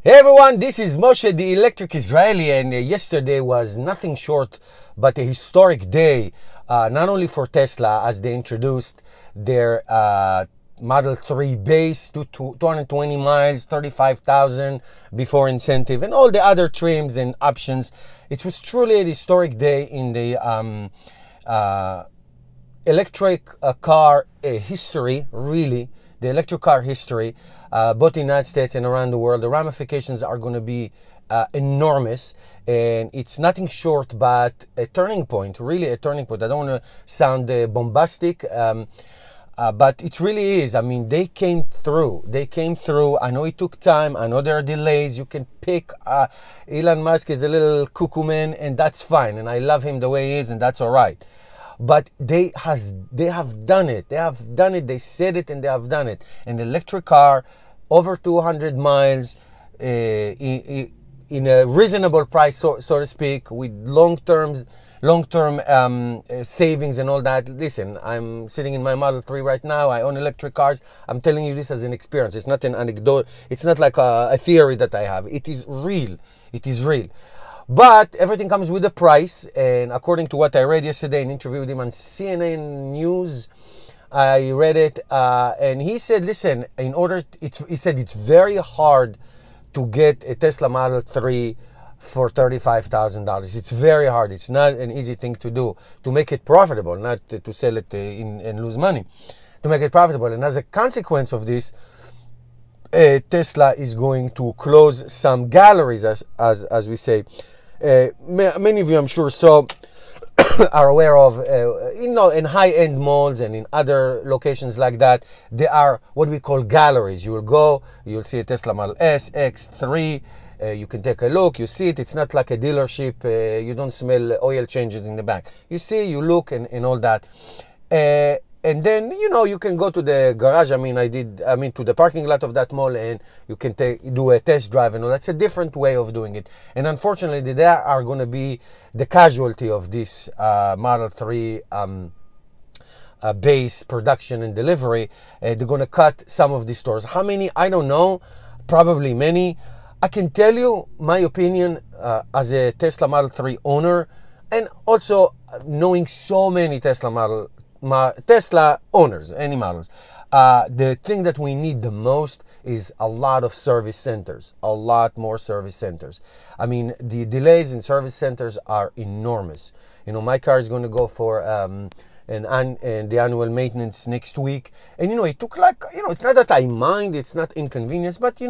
Hey everyone, this is Moshe, the Electric Israeli, and yesterday was nothing short but a historic day, not only for Tesla as they introduced their Model 3 base to 220 miles, 35,000 before incentive, and all the other trims and options. It was truly a historic day in the electric car history, really, the electric car history, both in the United States and around the world. The ramifications are going to be enormous, and it's nothing short but a turning point, really a turning point. I don't want to sound bombastic, but it really is. I mean, they came through. They came through. I know it took time. I know there are delays. You can pick. Elon Musk is a little cuckoo man, and that's fine. And I love him the way he is, and that's all right. But they have done it. They have done it. They said it, and they have done it. An electric car, over 200 miles, in a reasonable price, so to speak, with long-term savings and all that. Listen, I'm sitting in my Model 3 right now. I own electric cars. I'm telling you this as an experience. It's not an anecdote. It's not like a theory that I have. It is real. It is real. But everything comes with a price, and according to what I read yesterday, an interview with him on CNN News, I read it, and he said, listen, he said it's very hard to get a Tesla Model 3 for $35,000. It's very hard. It's not an easy thing to do, to make it profitable, not to sell it and lose money, to make it profitable. And as a consequence of this, Tesla is going to close some galleries, as we say. Many of you, I'm sure, are aware of, in high-end malls and in other locations like that, there are what we call galleries. You will go, you'll see a Tesla Model S, X, 3. You can take a look, you see it. It's not like a dealership. You don't smell oil changes in the back. You see, you look, and all that. And then, you can go to the garage. To the parking lot of that mall, and you can do a test drive and all. That's a different way of doing it. And unfortunately, they are going to be the casualty of this Model 3 base production and delivery. They're going to cut some of these stores. How many? I don't know. Probably many. I can tell you my opinion as a Tesla Model 3 owner, and also knowing so many Tesla owners, any models. The thing that we need the most is a lot of service centers, a lot more service centers. I mean, the delays in service centers are enormous. My car is going to go for the annual maintenance next week. And, it took it's not that I mind, it's not inconvenience, but,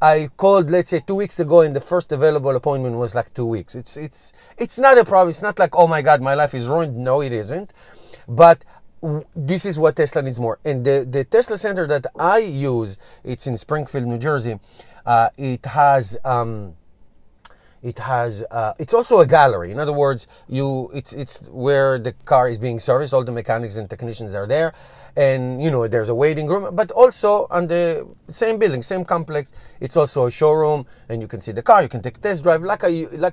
I called, let's say, 2 weeks ago, and the first available appointment was like 2 weeks. It's not a problem. It's not like, oh my God, my life is ruined. No, it isn't. But this is what Tesla needs more. And the Tesla center that I use, it's in Springfield, New Jersey. It's also a gallery. In other words, it's where the car is being serviced. All the mechanics and technicians are there. And, there's a waiting room, but also on the same building, same complex, it's also a showroom, and you can see the car. You can take a test drive like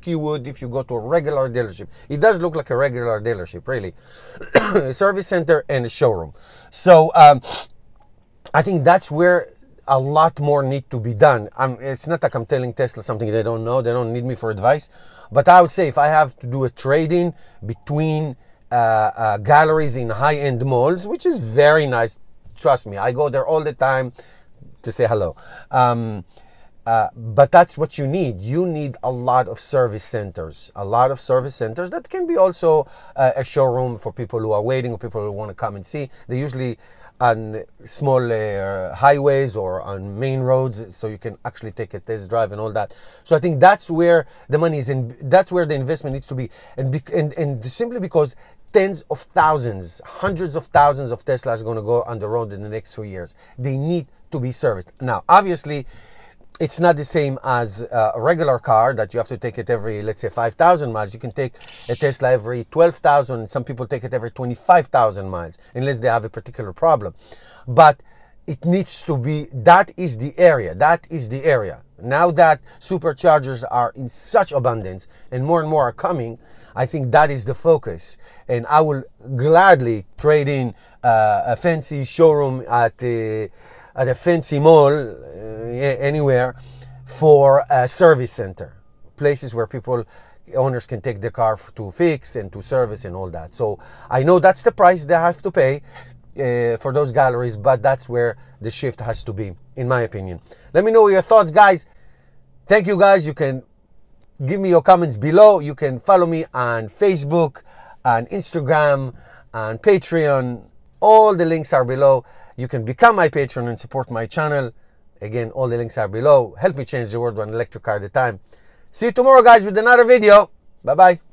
you would if you go to a regular dealership. It does look like a regular dealership, really. A service center and a showroom. So I think that's where a lot more need to be done. It's not like I'm telling Tesla something they don't know. They don't need me for advice. But I would say if I have to do a trade-in between galleries in high-end malls, which is very nice. Trust me, I go there all the time to say hello. But that's what you need. You need a lot of service centers. A lot of service centers that can be also a showroom for people who are waiting or people who want to come and see. They're usually on small highways or on main roads, so you can actually take a test drive and all that. So I think that's where the money is, and that's where the investment needs to be. And simply because tens of thousands, hundreds of thousands of Teslas are going to go on the road in the next 2 years. They need to be serviced. Now, obviously, it's not the same as a regular car that you have to take it every, let's say, 5,000 miles. You can take a Tesla every 12,000. Some people take it every 25,000 miles, unless they have a particular problem. But it needs to be, that is the area. That is the area. Now that superchargers are in such abundance and more are coming, I think that is the focus. And I will gladly trade in a fancy showroom at a fancy mall anywhere for a service center, places where owners can take the car to fix and to service and all that. So I know that's the price they have to pay for those galleries, but that's where the shift has to be, in my opinion. Let me know your thoughts, guys. Thank you, guys. You can give me your comments below. You can follow me on Facebook, on Instagram, on Patreon. All the links are below. You can become my patron and support my channel. Again, all the links are below. Help me change the world one electric car at a time. See you tomorrow, guys, with another video. Bye-bye.